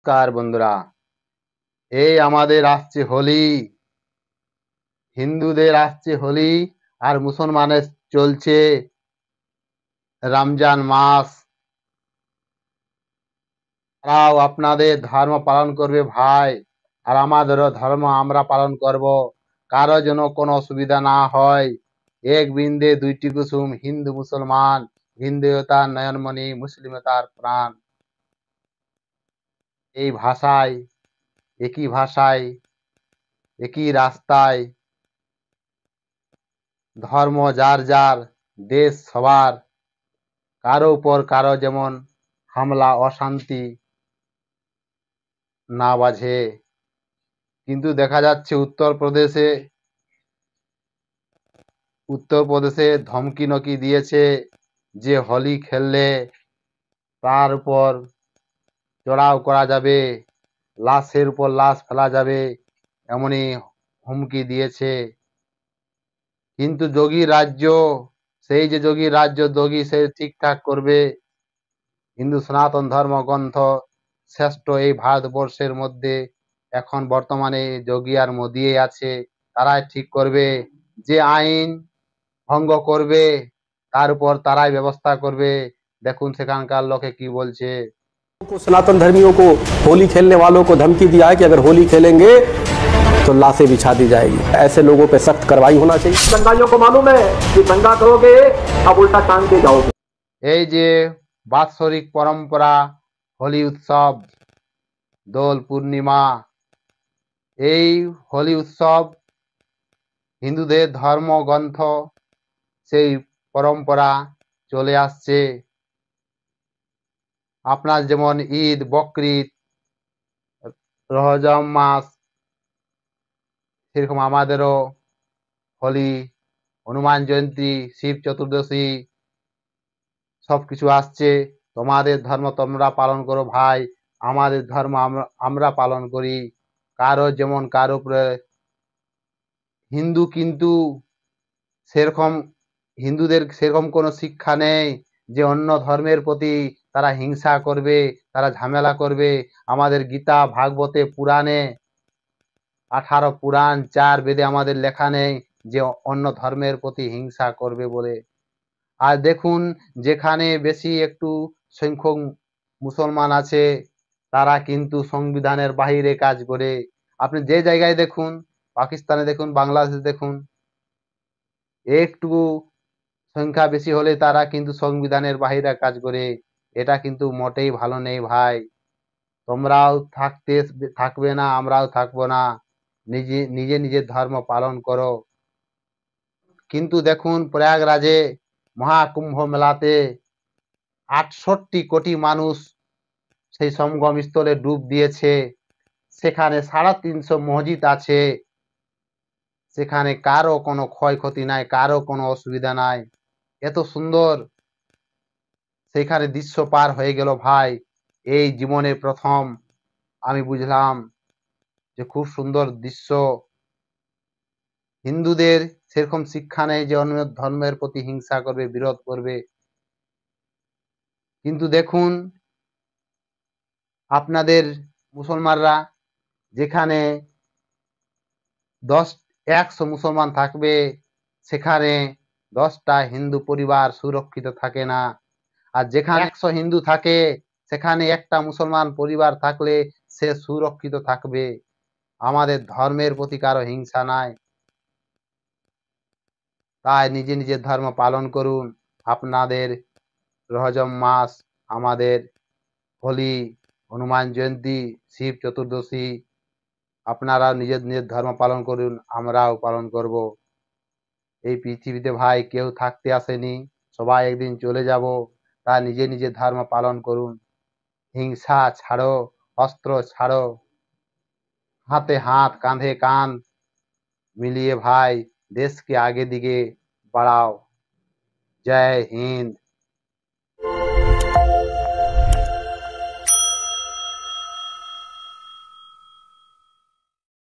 নমস্কার বন্ধুরা, এই আমাদের আসছে হোলি। হিন্দুদের আসছে হোলি আর মুসলমানের চলছে রমজান মাস। তারাও আপনাদের ধর্ম পালন করবে ভাই, আর আমাদেরও ধর্ম আমরা পালন করব। কারো যেন কোনো অসুবিধা না হয়। এক বৃন্দে দুইটি কুসুম, হিন্দু মুসলমান, হিন্দু তার নয়নমণি, মুসলিম তার প্রাণ। এই ভাষায়, একই ভাষায়, একই রাস্তায়, ধর্ম যার যার, দেশ সবার, কারো উপর কারো যেমন হামলা অশান্তি না বাজে। কিন্তু দেখা যাচ্ছে উত্তরপ্রদেশে ধমকি নকি দিয়েছে যে হোলি খেললে তার উপর চড়াও করা যাবে, লাশের উপর লাশ ফেলা যাবে, এমনই হুমকি দিয়েছে। কিন্তু যোগীর রাজ্য, সেই যে যোগীর রাজ্য, যোগী সে ঠিকঠাক করবে। হিন্দু সনাতন ধর্মগ্রন্থ শ্রেষ্ঠ এই ভারতবর্ষের মধ্যে এখন বর্তমানে যোগী আর মোদী আছে। তারাই ঠিক করবে, যে আইন ভঙ্গ করবে তার উপর তারাই ব্যবস্থা করবে। দেখুন সেখানকার লোকে কি বলছে। सनातन धर्मियों को, होली खेलने वालों को धमकी दिया है कि अगर होली खेलेंगे तो लाशें बिछा दी जाएगी। ऐसे लोगों पे सख्त कार्रवाई होना चाहिए। दंगाइयों को मालूम है कि दंगा करोगे अब उल्टा टांग के जाओगे। এই যে বাৎসরিক পরম্পরা, হোলি উৎসব, দোল পূর্ণিমা, এই হোলি উৎসব হিন্দুদের ধর্মগ্রন্থ সেই পরম্পরা চলে আসছে। আপনার যেমন ঈদ, বকরিদ, রহজম মাস, সেরকম আমাদেরও হোলি, হনুমান জয়ন্তী, শিব চতুর্দশী সবকিছু আসছে। তোমাদের ধর্ম তোমরা পালন করো ভাই, আমাদের ধর্ম আমরা পালন করি। কারো যেমন কারো উপরে হিন্দু, কিন্তু সেরকম হিন্দুদের সেরকম কোনো শিক্ষা নেই যে অন্য ধর্মের প্রতি তারা হিংসা করবে, তারা ঝামেলা করবে। আমাদের গীতা, ভাগবতে, পুরাণে 18 পুরাণ, 4 বেদে আমাদের লেখা নেই যে অন্য ধর্মের প্রতি হিংসা করবে বলে। আর দেখুন, যেখানে বেশি একটু সংখ্যক মুসলমান আছে তারা কিন্তু সংবিধানের বাহিরে কাজ করে। আপনি যে জায়গায় দেখুন, পাকিস্তানে দেখুন, বাংলাদেশে দেখুন, একটু সংখ্যা বেশি হলে তারা কিন্তু সংবিধানের বাহিরে কাজ করে। এটা কিন্তু মোটেই ভালো নেই ভাই। তোমরাও থাকবে না, আমরাও থাকবো না। নিজে নিজে নিজের ধর্ম পালন করো। কিন্তু দেখুন, প্রয়াগরাজে মহাকুম্ভ মেলাতে 68 কোটি মানুষ সেই সঙ্গম স্থলে ডুব দিয়েছে। সেখানে 350 মসজিদ আছে, সেখানে কারো কোনো ক্ষয়ক্ষতি নাই, কারো কোনো অসুবিধা নাই। এত সুন্দর সেখানে দৃশ্য পার হয়ে গেল ভাই। এই জীবনে প্রথম আমি বুঝলাম যে খুব সুন্দর দৃশ্য। হিন্দুদের সেরকম শিক্ষা নেই যে অন্য ধর্মের প্রতি হিংসা করবে, বিরোধ করবে। কিন্তু দেখুন, আপনাদের মুসলমানরা যেখানে 100 মুসলমান থাকবে, সেখানে 10টা হিন্দু পরিবার সুরক্ষিত থাকে না। আর যেখানে 100 হিন্দু থাকে, সেখানে একটা মুসলমান পরিবার থাকলে সে সুরক্ষিত থাকবে। আমাদের ধর্মের প্রতি কারো হিংসা নাই। তাই নিজে নিজের ধর্ম পালন করুন। আপনাদের রহজম মাস, আমাদের হোলি, হনুমান জয়ন্তী, শিব চতুর্দশী, আপনারা নিজের নিজের ধর্ম পালন করুন, আমরাও পালন করব। এই পৃথিবীতে ভাই কেউ থাকতে আসেনি, সবাই একদিন চলে যাব। তাই নিজে নিজের ধর্ম পালন করুন। হিংসা ছাড়ো, অস্ত্র ছাড়ো, হাতে হাত, কাঁধে কাঁধ মিলিয়ে ভাই দেশকে আগে দিকে বাড়াও। জয় হিন্দ।